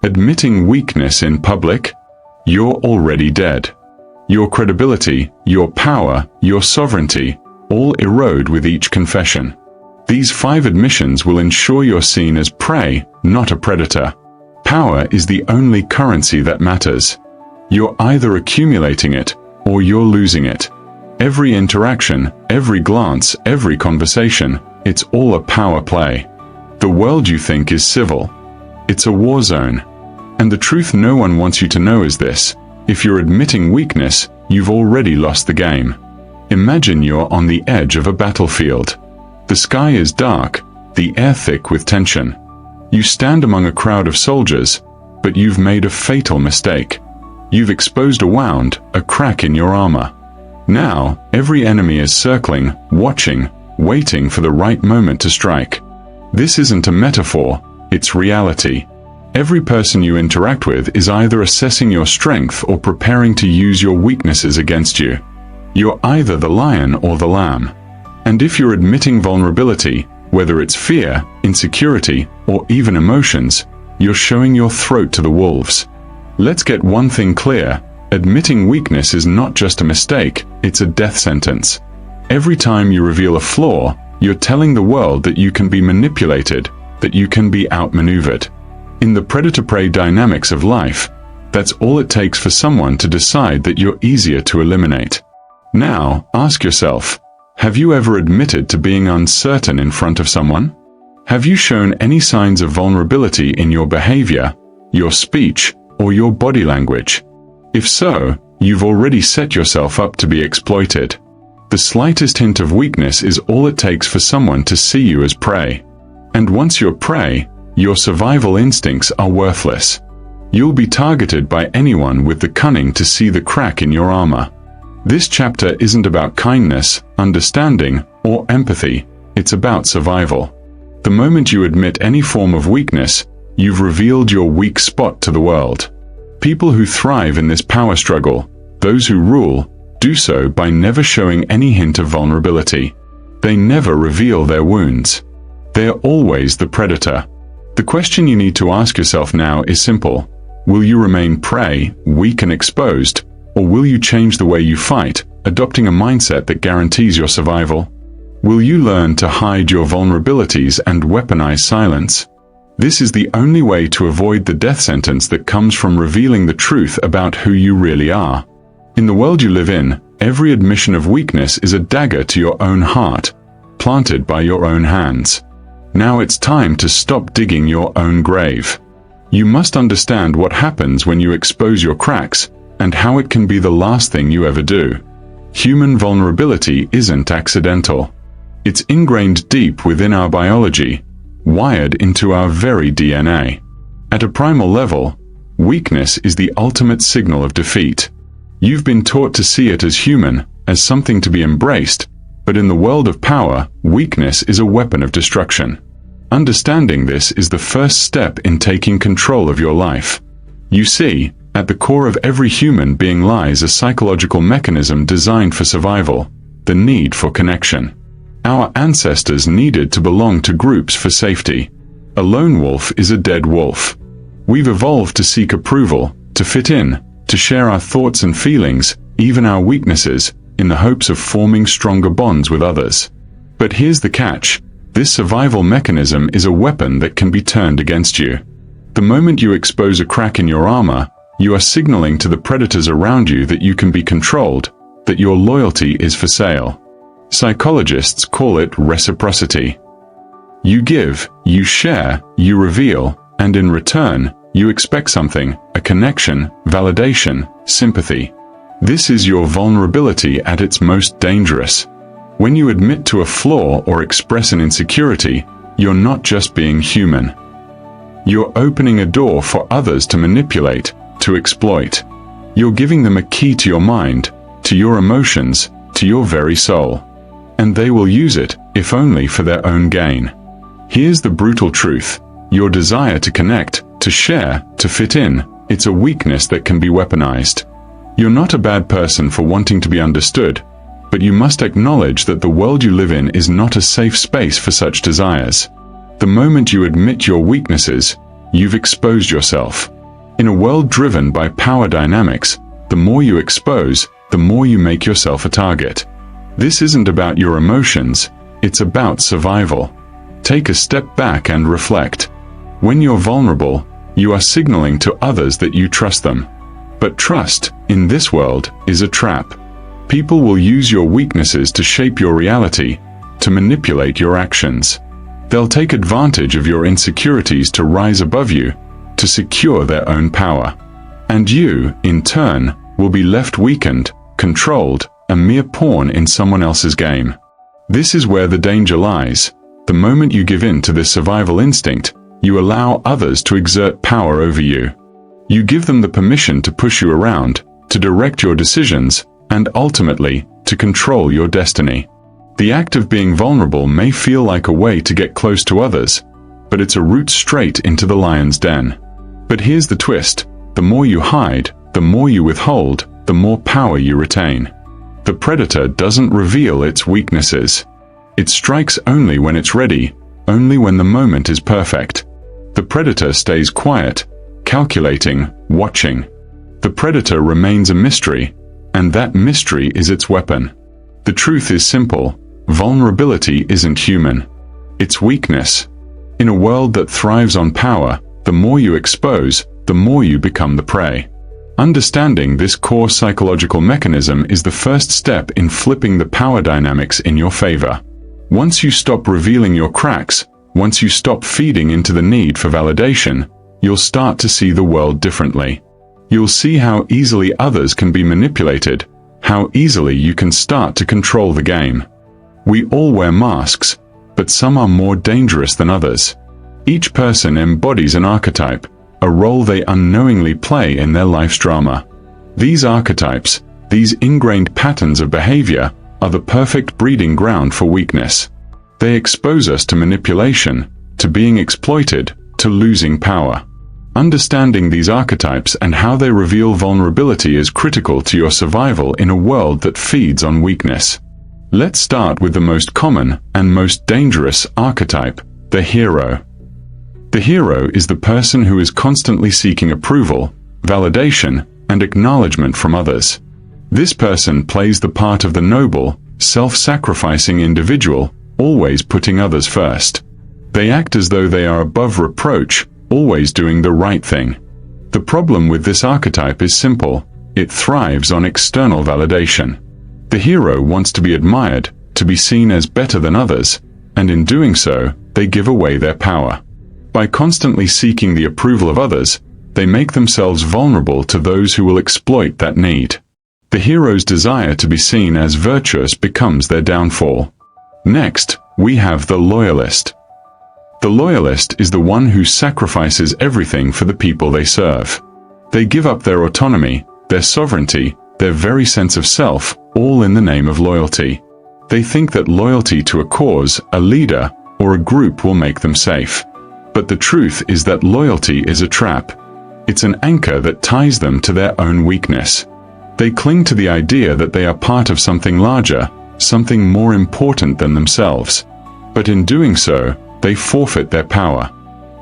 Admitting weakness in public? You're already dead. Your credibility, your power, your sovereignty, all erode with each confession. These 5 admissions will ensure you're seen as prey, not a predator. Power is the only currency that matters. You're either accumulating it, or you're losing it. Every interaction, every glance, every conversation, it's all a power play. The world you think is civil. It's a war zone. And the truth no one wants you to know is this: if you're admitting weakness, you've already lost the game. Imagine you're on the edge of a battlefield. The sky is dark, the air thick with tension. You stand among a crowd of soldiers, but you've made a fatal mistake. You've exposed a wound, a crack in your armor. Now, every enemy is circling, watching, waiting for the right moment to strike. This isn't a metaphor, it's reality. Every person you interact with is either assessing your strength or preparing to use your weaknesses against you. You're either the lion or the lamb. And if you're admitting vulnerability, whether it's fear, insecurity, or even emotions, you're showing your throat to the wolves. Let's get one thing clear: admitting weakness is not just a mistake, it's a death sentence. Every time you reveal a flaw, you're telling the world that you can be manipulated, that you can be outmaneuvered. In the predator-prey dynamics of life, that's all it takes for someone to decide that you're easier to eliminate. Now, ask yourself, have you ever admitted to being uncertain in front of someone? Have you shown any signs of vulnerability in your behavior, your speech, or your body language? If so, you've already set yourself up to be exploited. The slightest hint of weakness is all it takes for someone to see you as prey. And once you're prey, your survival instincts are worthless. You'll be targeted by anyone with the cunning to see the crack in your armor. This chapter isn't about kindness, understanding, or empathy, it's about survival. The moment you admit any form of weakness, you've revealed your weak spot to the world. People who thrive in this power struggle, those who rule, do so by never showing any hint of vulnerability. They never reveal their wounds. They're always the predator. The question you need to ask yourself now is simple: will you remain prey, weak and exposed, or will you change the way you fight, adopting a mindset that guarantees your survival? Will you learn to hide your vulnerabilities and weaponize silence? This is the only way to avoid the death sentence that comes from revealing the truth about who you really are. In the world you live in, every admission of weakness is a dagger to your own heart, planted by your own hands. Now it's time to stop digging your own grave. You must understand what happens when you expose your cracks, and how it can be the last thing you ever do. Human vulnerability isn't accidental. It's ingrained deep within our biology, wired into our very DNA. At a primal level, weakness is the ultimate signal of defeat. You've been taught to see it as human, as something to be embraced, but in the world of power, weakness is a weapon of destruction. Understanding this is the first step in taking control of your life. You see, at the core of every human being lies a psychological mechanism designed for survival: the need for connection. Our ancestors needed to belong to groups for safety. A lone wolf is a dead wolf. We've evolved to seek approval, to fit in, to share our thoughts and feelings, even our weaknesses, in the hopes of forming stronger bonds with others. But here's the catch: this survival mechanism is a weapon that can be turned against you. The moment you expose a crack in your armor, you are signaling to the predators around you that you can be controlled, that your loyalty is for sale. Psychologists call it reciprocity. You give, you share, you reveal, and in return, you expect something: a connection, validation, sympathy. This is your vulnerability at its most dangerous. When you admit to a flaw or express an insecurity, you're not just being human. You're opening a door for others to manipulate, to exploit. You're giving them a key to your mind, to your emotions, to your very soul. And they will use it, if only for their own gain. Here's the brutal truth: your desire to connect, to share, to fit in, it's a weakness that can be weaponized. You're not a bad person for wanting to be understood, but you must acknowledge that the world you live in is not a safe space for such desires. The moment you admit your weaknesses, you've exposed yourself. In a world driven by power dynamics, the more you expose, the more you make yourself a target. This isn't about your emotions, it's about survival. Take a step back and reflect. When you're vulnerable, you are signaling to others that you trust them. But trust, in this world, is a trap. People will use your weaknesses to shape your reality, to manipulate your actions. They'll take advantage of your insecurities to rise above you, to secure their own power. And you, in turn, will be left weakened, controlled, a mere pawn in someone else's game. This is where the danger lies. The moment you give in to this survival instinct, you allow others to exert power over you. You give them the permission to push you around, to direct your decisions, and ultimately, to control your destiny. The act of being vulnerable may feel like a way to get close to others, but it's a route straight into the lion's den. But here's the twist: the more you hide, the more you withhold, the more power you retain. The predator doesn't reveal its weaknesses. It strikes only when it's ready, only when the moment is perfect. The predator stays quiet, calculating, watching. The predator remains a mystery, and that mystery is its weapon. The truth is simple: vulnerability isn't human. It's weakness. In a world that thrives on power, the more you expose, the more you become the prey. Understanding this core psychological mechanism is the first step in flipping the power dynamics in your favor. Once you stop revealing your cracks, once you stop feeding into the need for validation, you'll start to see the world differently. You'll see how easily others can be manipulated, how easily you can start to control the game. We all wear masks, but some are more dangerous than others. Each person embodies an archetype, a role they unknowingly play in their life's drama. These archetypes, these ingrained patterns of behavior, are the perfect breeding ground for weakness. They expose us to manipulation, to being exploited, to losing power. Understanding these archetypes and how they reveal vulnerability is critical to your survival in a world that feeds on weakness. Let's start with the most common and most dangerous archetype, the hero. The hero is the person who is constantly seeking approval, validation, and acknowledgement from others. This person plays the part of the noble, self-sacrificing individual, always putting others first. They act as though they are above reproach, always doing the right thing. The problem with this archetype is simple: it thrives on external validation. The hero wants to be admired, to be seen as better than others, and in doing so, they give away their power. By constantly seeking the approval of others, they make themselves vulnerable to those who will exploit that need. The hero's desire to be seen as virtuous becomes their downfall. Next, we have the loyalist. The loyalist is the one who sacrifices everything for the people they serve. They give up their autonomy, their sovereignty, their very sense of self, all in the name of loyalty. They think that loyalty to a cause, a leader, or a group will make them safe. But the truth is that loyalty is a trap. It's an anchor that ties them to their own weakness. They cling to the idea that they are part of something larger, something more important than themselves. But in doing so, they forfeit their power.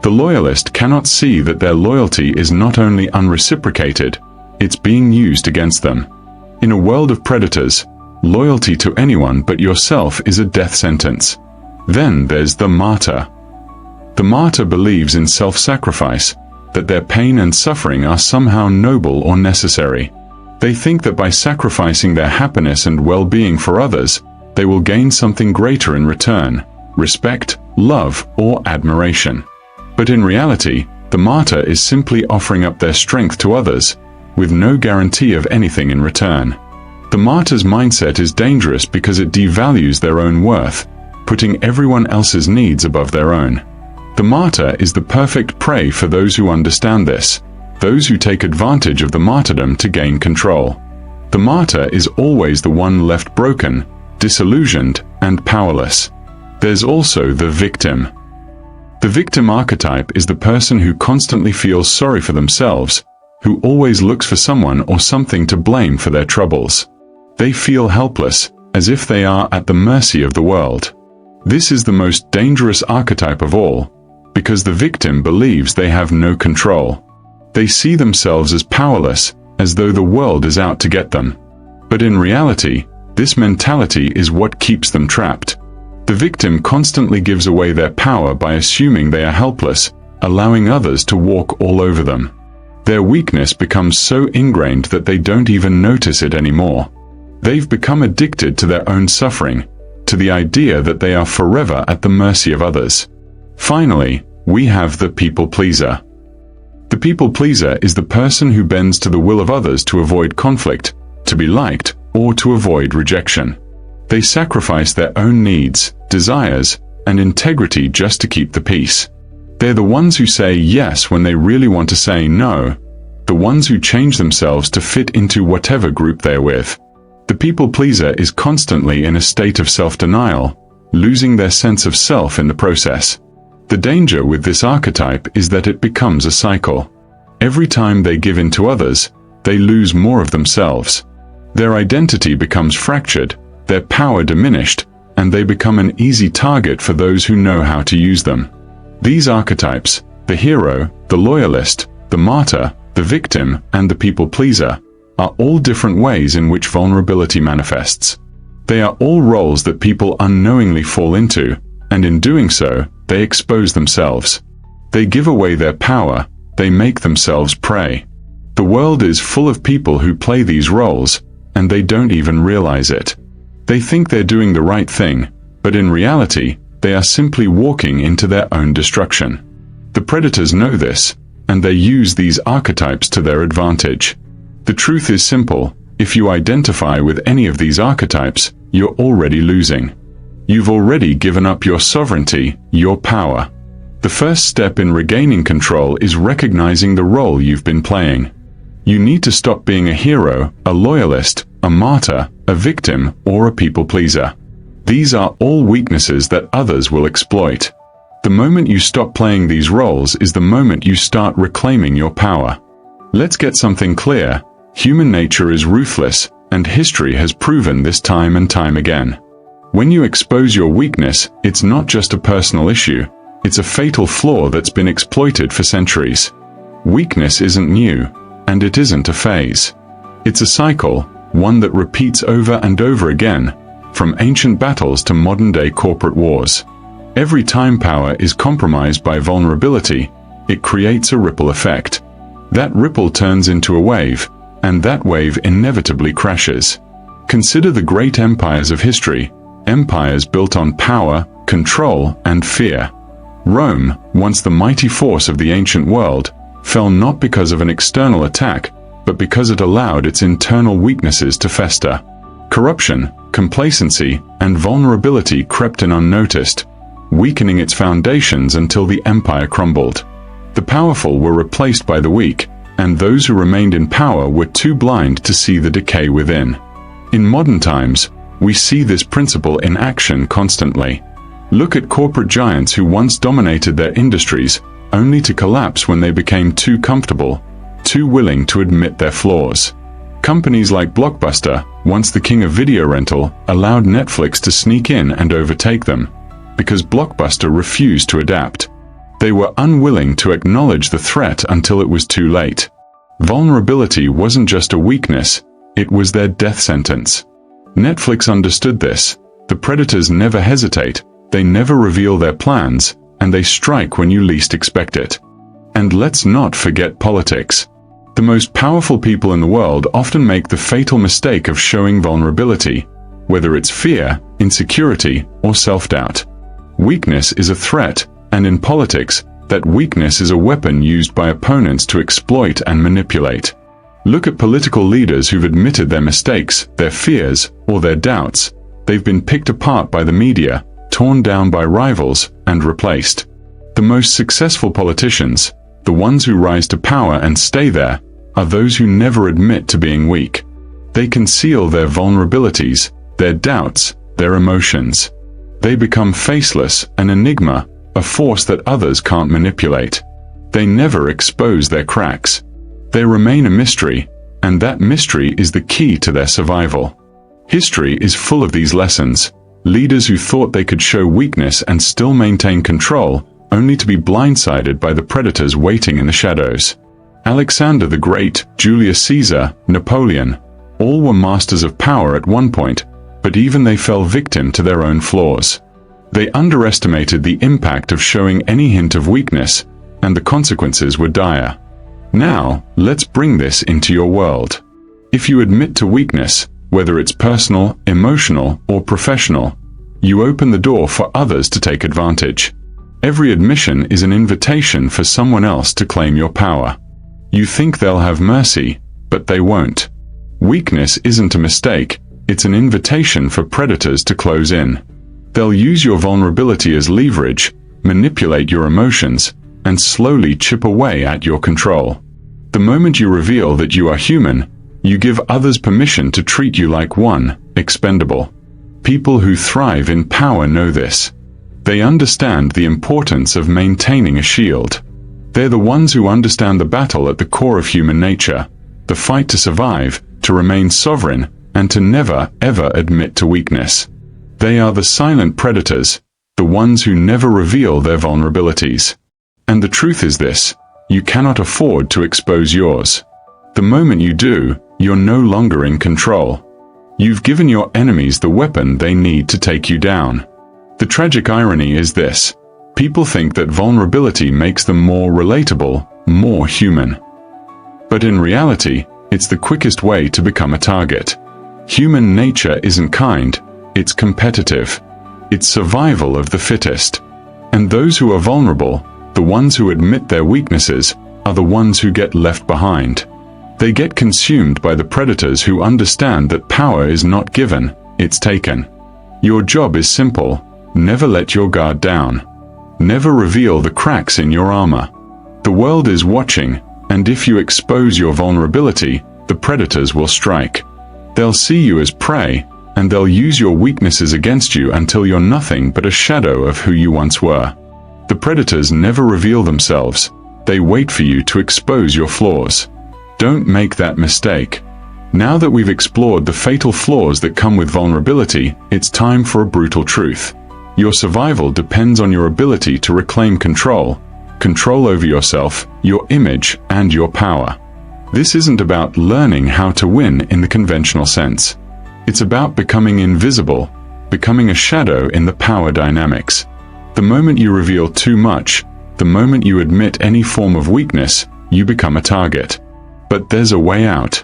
The loyalist cannot see that their loyalty is not only unreciprocated, it's being used against them. In a world of predators, loyalty to anyone but yourself is a death sentence. Then there's the martyr. The martyr believes in self-sacrifice, that their pain and suffering are somehow noble or necessary. They think that by sacrificing their happiness and well-being for others, they will gain something greater in return: respect, love, or admiration. But in reality, the martyr is simply offering up their strength to others, with no guarantee of anything in return. The martyr's mindset is dangerous because it devalues their own worth, putting everyone else's needs above their own. The martyr is the perfect prey for those who understand this, those who take advantage of the martyrdom to gain control. The martyr is always the one left broken, disillusioned, and powerless. There's also the victim. The victim archetype is the person who constantly feels sorry for themselves, who always looks for someone or something to blame for their troubles. They feel helpless, as if they are at the mercy of the world. This is the most dangerous archetype of all, because the victim believes they have no control. They see themselves as powerless, as though the world is out to get them. But in reality, this mentality is what keeps them trapped. The victim constantly gives away their power by assuming they are helpless, allowing others to walk all over them. Their weakness becomes so ingrained that they don't even notice it anymore. They've become addicted to their own suffering, to the idea that they are forever at the mercy of others. Finally, we have the people pleaser. The people pleaser is the person who bends to the will of others to avoid conflict, to be liked, or to avoid rejection. They sacrifice their own needs, desires, and integrity just to keep the peace. They're the ones who say yes when they really want to say no, the ones who change themselves to fit into whatever group they're with. The people pleaser is constantly in a state of self-denial, losing their sense of self in the process. The danger with this archetype is that it becomes a cycle. Every time they give in to others, they lose more of themselves. Their identity becomes fractured, their power diminished, and they become an easy target for those who know how to use them. These archetypes, the hero, the loyalist, the martyr, the victim, and the people pleaser, are all different ways in which vulnerability manifests. They are all roles that people unknowingly fall into, and in doing so, they expose themselves. They give away their power, they make themselves prey. The world is full of people who play these roles, and they don't even realize it. They think they're doing the right thing, but in reality, they are simply walking into their own destruction. The predators know this, and they use these archetypes to their advantage. The truth is simple: if you identify with any of these archetypes, you're already losing. You've already given up your sovereignty, your power. The first step in regaining control is recognizing the role you've been playing. You need to stop being a hero, a loyalist, a martyr, a victim, or a people pleaser. These are all weaknesses that others will exploit. The moment you stop playing these roles is the moment you start reclaiming your power. Let's get something clear: human nature is ruthless, and history has proven this time and time again. When you expose your weakness, it's not just a personal issue, it's a fatal flaw that's been exploited for centuries. Weakness isn't new, and it isn't a phase. It's a cycle, one that repeats over and over again, from ancient battles to modern-day corporate wars. Every time power is compromised by vulnerability, it creates a ripple effect. That ripple turns into a wave, and that wave inevitably crashes. Consider the great empires of history, empires built on power, control, and fear. Rome, once the mighty force of the ancient world, fell not because of an external attack, but because it allowed its internal weaknesses to fester. Corruption, complacency, and vulnerability crept in unnoticed, weakening its foundations until the empire crumbled. The powerful were replaced by the weak, and those who remained in power were too blind to see the decay within. In modern times, we see this principle in action constantly. Look at corporate giants who once dominated their industries, only to collapse when they became too comfortable, too willing to admit their flaws. Companies like Blockbuster, once the king of video rental, allowed Netflix to sneak in and overtake them, because Blockbuster refused to adapt. They were unwilling to acknowledge the threat until it was too late. Vulnerability wasn't just a weakness, it was their death sentence. Netflix understood this. The predators never hesitate, they never reveal their plans, and they strike when you least expect it. And let's not forget politics. The most powerful people in the world often make the fatal mistake of showing vulnerability, whether it's fear, insecurity, or self-doubt. Weakness is a threat, and in politics, that weakness is a weapon used by opponents to exploit and manipulate. Look at political leaders who've admitted their mistakes, their fears, or their doubts. They've been picked apart by the media, torn down by rivals, and replaced. The most successful politicians, the ones who rise to power and stay there, are those who never admit to being weak. They conceal their vulnerabilities, their doubts, their emotions. They become faceless, an enigma, a force that others can't manipulate. They never expose their cracks. They remain a mystery, and that mystery is the key to their survival. History is full of these lessons. Leaders who thought they could show weakness and still maintain control, only to be blindsided by the predators waiting in the shadows. Alexander the Great, Julius Caesar, Napoleon, all were masters of power at one point, but even they fell victim to their own flaws. They underestimated the impact of showing any hint of weakness, and the consequences were dire. Now, let's bring this into your world. If you admit to weakness, whether it's personal, emotional, or professional, you open the door for others to take advantage. Every admission is an invitation for someone else to claim your power. You think they'll have mercy, but they won't. Weakness isn't a mistake, it's an invitation for predators to close in. They'll use your vulnerability as leverage, manipulate your emotions, and slowly chip away at your control. The moment you reveal that you are human, you give others permission to treat you like one, expendable. People who thrive in power know this. They understand the importance of maintaining a shield. They're the ones who understand the battle at the core of human nature, the fight to survive, to remain sovereign, and to never, ever admit to weakness. They are the silent predators, the ones who never reveal their vulnerabilities. And the truth is this: you cannot afford to expose yours. The moment you do, you're no longer in control. You've given your enemies the weapon they need to take you down. The tragic irony is this: people think that vulnerability makes them more relatable, more human. But in reality, it's the quickest way to become a target. Human nature isn't kind, it's competitive. It's survival of the fittest. And those who are vulnerable, the ones who admit their weaknesses, are the ones who get left behind. They get consumed by the predators who understand that power is not given, it's taken. Your job is simple: never let your guard down. Never reveal the cracks in your armor. The world is watching, and if you expose your vulnerability, the predators will strike. They'll see you as prey, and they'll use your weaknesses against you until you're nothing but a shadow of who you once were. The predators never reveal themselves, they wait for you to expose your flaws. Don't make that mistake. Now that we've explored the fatal flaws that come with vulnerability, it's time for a brutal truth. Your survival depends on your ability to reclaim control over yourself, your image, and your power. This isn't about learning how to win in the conventional sense. It's about becoming invisible, becoming a shadow in the power dynamics. The moment you reveal too much, the moment you admit any form of weakness, you become a target. But there's a way out.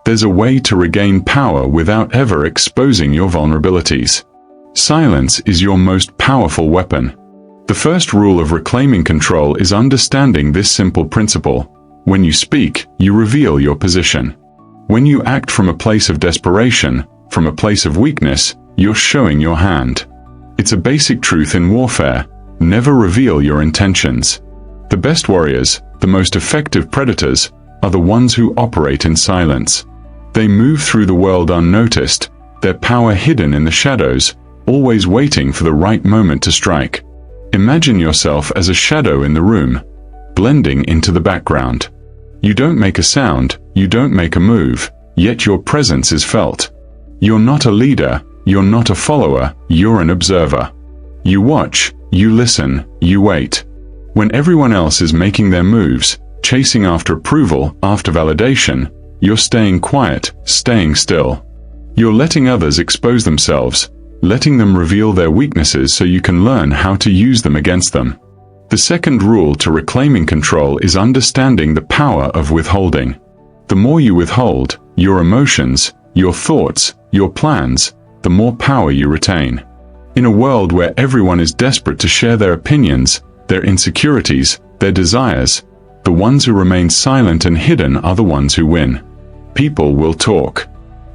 There's a way to regain power without ever exposing your vulnerabilities. Silence is your most powerful weapon. The first rule of reclaiming control is understanding this simple principle: when you speak, you reveal your position. When you act from a place of desperation, from a place of weakness, you're showing your hand. It's a basic truth in warfare: never reveal your intentions. The best warriors, the most effective predators, are the ones who operate in silence. They move through the world unnoticed, their power hidden in the shadows, always waiting for the right moment to strike. Imagine yourself as a shadow in the room, blending into the background. You don't make a sound, you don't make a move, yet your presence is felt. You're not a leader, you're not a follower, you're an observer. You watch, you listen, you wait. When everyone else is making their moves, chasing after approval, after validation, you're staying quiet, staying still. You're letting others expose themselves, letting them reveal their weaknesses so you can learn how to use them against them. The second rule to reclaiming control is understanding the power of withholding. The more you withhold, your emotions, your thoughts, your plans, the more power you retain. In a world where everyone is desperate to share their opinions, their insecurities, their desires, the ones who remain silent and hidden are the ones who win. People will talk.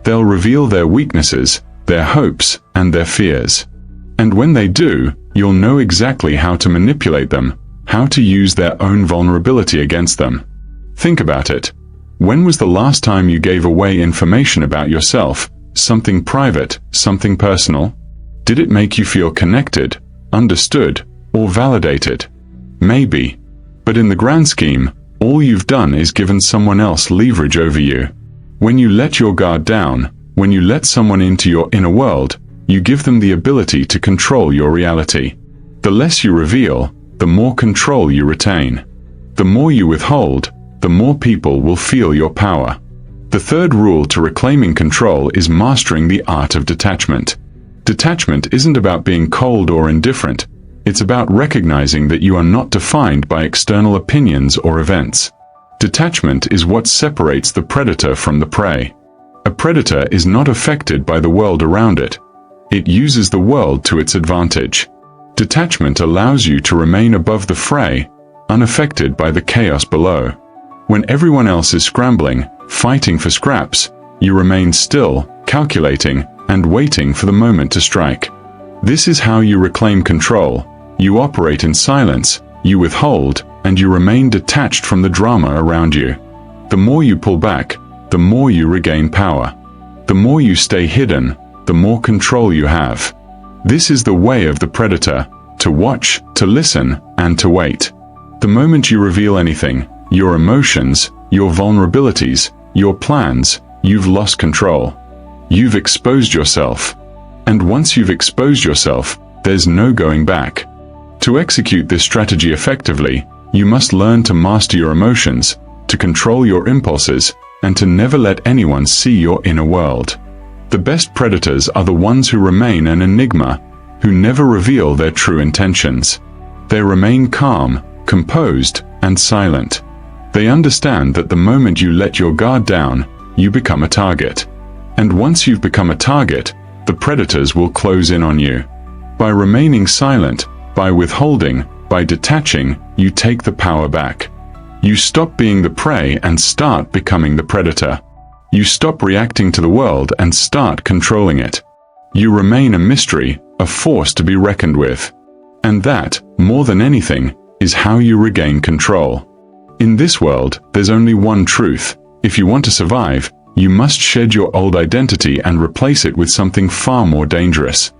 They'll reveal their weaknesses, their hopes, and their fears. And when they do, you'll know exactly how to manipulate them, how to use their own vulnerability against them. Think about it. When was the last time you gave away information about yourself, something private, something personal? Did it make you feel connected, understood, or validated? Maybe. But in the grand scheme, all you've done is given someone else leverage over you. When you let your guard down, when you let someone into your inner world, you give them the ability to control your reality. The less you reveal, the more control you retain. The more you withhold, the more people will feel your power. The third rule to reclaiming control is mastering the art of detachment. Detachment isn't about being cold or indifferent. It's about recognizing that you are not defined by external opinions or events. Detachment is what separates the predator from the prey. A predator is not affected by the world around it. It uses the world to its advantage. Detachment allows you to remain above the fray, unaffected by the chaos below. When everyone else is scrambling, fighting for scraps, you remain still, calculating, and waiting for the moment to strike. This is how you reclaim control. You operate in silence, you withhold, and you remain detached from the drama around you. The more you pull back, the more you regain power. The more you stay hidden, the more control you have. This is the way of the predator: to watch, to listen, and to wait. The moment you reveal anything, your emotions, your vulnerabilities, your plans, you've lost control. You've exposed yourself. And once you've exposed yourself, there's no going back. To execute this strategy effectively, you must learn to master your emotions, to control your impulses, and to never let anyone see your inner world. The best predators are the ones who remain an enigma, who never reveal their true intentions. They remain calm, composed, and silent. They understand that the moment you let your guard down, you become a target. And once you've become a target, the predators will close in on you. By remaining silent, by withholding, by detaching, you take the power back. You stop being the prey and start becoming the predator. You stop reacting to the world and start controlling it. You remain a mystery, a force to be reckoned with. And that, more than anything, is how you regain control. In this world, there's only one truth. If you want to survive, you must shed your old identity and replace it with something far more dangerous.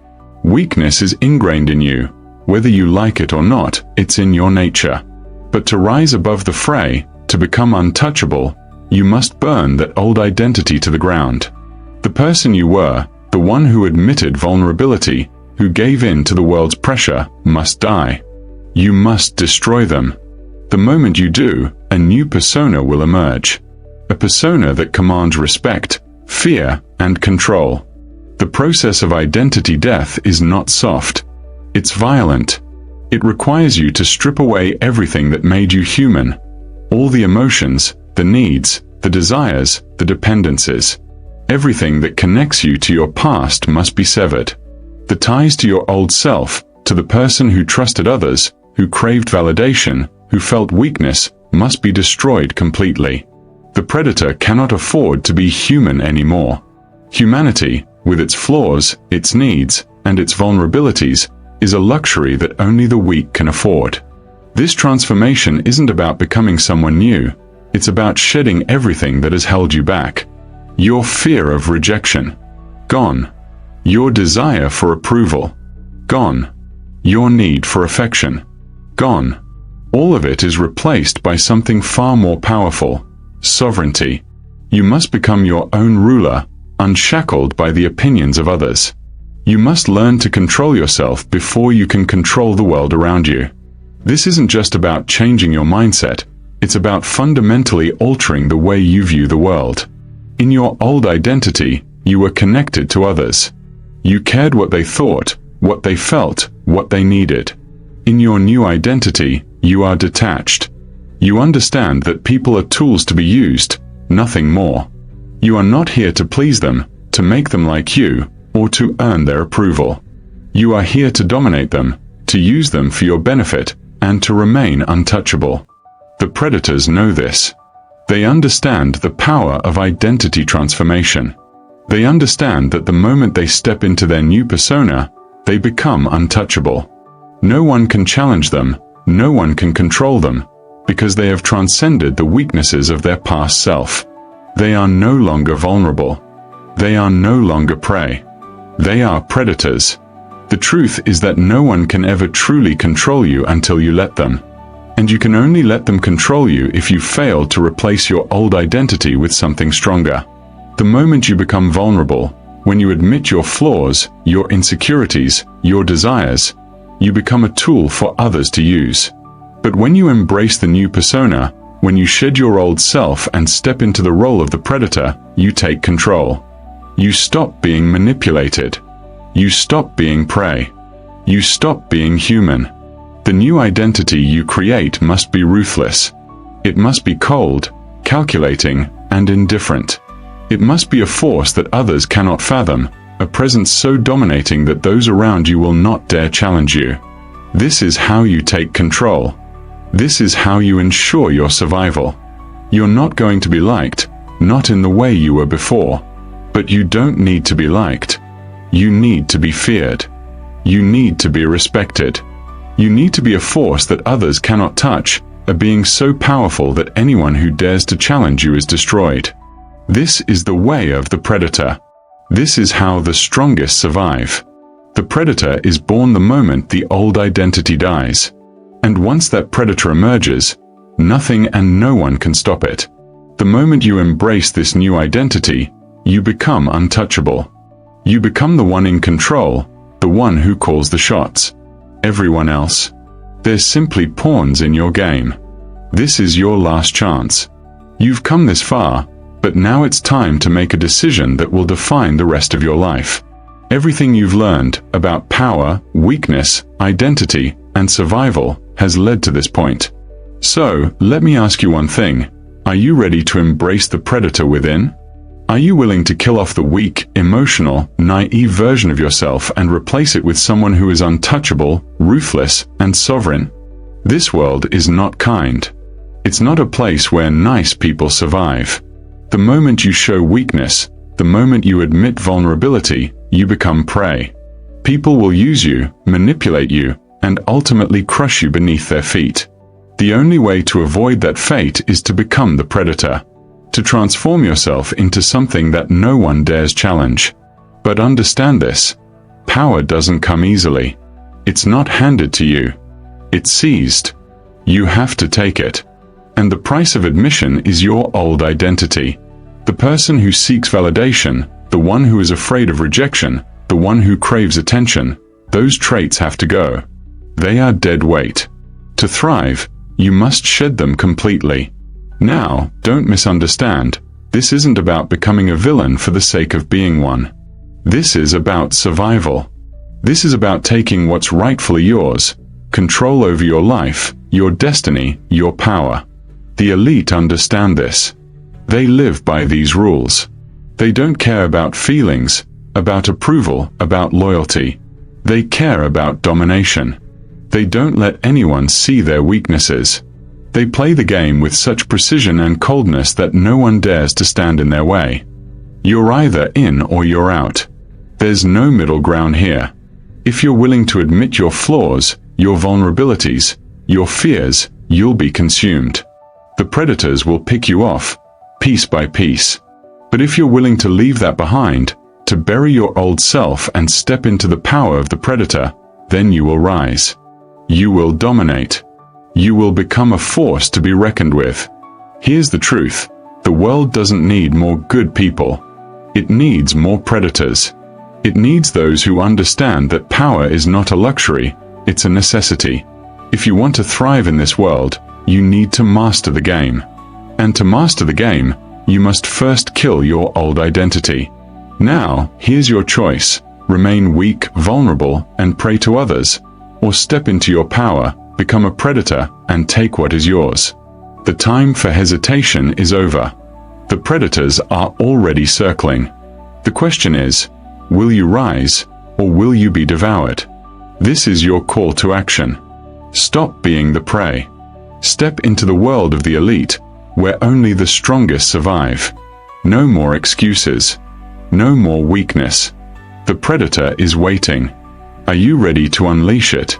Weakness is ingrained in you. Whether you like it or not, it's in your nature. But to rise above the fray, to become untouchable, you must burn that old identity to the ground. The person you were, the one who admitted vulnerability, who gave in to the world's pressure, must die. You must destroy them. The moment you do, a new persona will emerge. A persona that commands respect, fear, and control. The process of identity death is not soft. It's violent. It requires you to strip away everything that made you human. All the emotions, the needs, the desires, the dependencies. Everything that connects you to your past must be severed. The ties to your old self, to the person who trusted others, who craved validation, who felt weakness, must be destroyed completely. The predator cannot afford to be human anymore. Humanity, with its flaws, its needs, and its vulnerabilities, is a luxury that only the weak can afford. This transformation isn't about becoming someone new. It's about shedding everything that has held you back. Your fear of rejection. Gone. Your desire for approval. Gone. Your need for affection. Gone. All of it is replaced by something far more powerful: sovereignty. You must become your own ruler, unshackled by the opinions of others. You must learn to control yourself before you can control the world around you. This isn't just about changing your mindset, it's about fundamentally altering the way you view the world. In your old identity, you were connected to others. You cared what they thought, what they felt, what they needed. In your new identity, you are detached. You understand that people are tools to be used, nothing more. You are not here to please them, to make them like you, or to earn their approval. You are here to dominate them, to use them for your benefit, and to remain untouchable. The predators know this. They understand the power of identity transformation. They understand that the moment they step into their new persona, they become untouchable. No one can challenge them, no one can control them, because they have transcended the weaknesses of their past self. They are no longer vulnerable. They are no longer prey. They are predators. The truth is that no one can ever truly control you until you let them. And you can only let them control you if you fail to replace your old identity with something stronger. The moment you become vulnerable, when you admit your flaws, your insecurities, your desires, you become a tool for others to use. But when you embrace the new persona, When you shed your old self and step into the role of the predator, you take control. You stop being manipulated. You stop being prey. You stop being human. The new identity you create must be ruthless. It must be cold, calculating, and indifferent. It must be a force that others cannot fathom, a presence so dominating that those around you will not dare challenge you. This is how you take control. This is how you ensure your survival. You're not going to be liked, not in the way you were before. But you don't need to be liked. You need to be feared. You need to be respected. You need to be a force that others cannot touch, a being so powerful that anyone who dares to challenge you is destroyed. This is the way of the predator. This is how the strongest survive. The predator is born the moment the old identity dies. And once that predator emerges, nothing and no one can stop it. The moment you embrace this new identity, you become untouchable. You become the one in control, the one who calls the shots. Everyone else, they're simply pawns in your game. This is your last chance. You've come this far, but now it's time to make a decision that will define the rest of your life. Everything you've learned about power, weakness, identity, and survival has led to this point. So, let me ask you one thing. Are you ready to embrace the predator within? Are you willing to kill off the weak, emotional, naive version of yourself and replace it with someone who is untouchable, ruthless, and sovereign? This world is not kind. It's not a place where nice people survive. The moment you show weakness, the moment you admit vulnerability, you become prey. People will use you, manipulate you, and ultimately crush you beneath their feet. The only way to avoid that fate is to become the predator. To transform yourself into something that no one dares challenge. But understand this. Power doesn't come easily. It's not handed to you. It's seized. You have to take it. And the price of admission is your old identity. The person who seeks validation, the one who is afraid of rejection, the one who craves attention, those traits have to go. They are dead weight. To thrive, you must shed them completely. Now, don't misunderstand, this isn't about becoming a villain for the sake of being one. This is about survival. This is about taking what's rightfully yours, control over your life, your destiny, your power. The elite understand this. They live by these rules. They don't care about feelings, about approval, about loyalty. They care about domination. They don't let anyone see their weaknesses. They play the game with such precision and coldness that no one dares to stand in their way. You're either in or you're out. There's no middle ground here. If you're willing to admit your flaws, your vulnerabilities, your fears, you'll be consumed. The predators will pick you off, piece by piece. But if you're willing to leave that behind, to bury your old self and step into the power of the predator, then you will rise. You will dominate. You will become a force to be reckoned with. Here's the truth. The world doesn't need more good people. It needs more predators. It needs those who understand that power is not a luxury, it's a necessity. If you want to thrive in this world, you need to master the game. And to master the game, you must first kill your old identity. Now, here's your choice. Remain weak, vulnerable, and prey to others, or step into your power, become a predator, and take what is yours. The time for hesitation is over. The predators are already circling. The question is, will you rise, or will you be devoured? This is your call to action. Stop being the prey. Step into the world of the elite, where only the strongest survive. No more excuses. No more weakness. The predator is waiting. Are you ready to unleash it?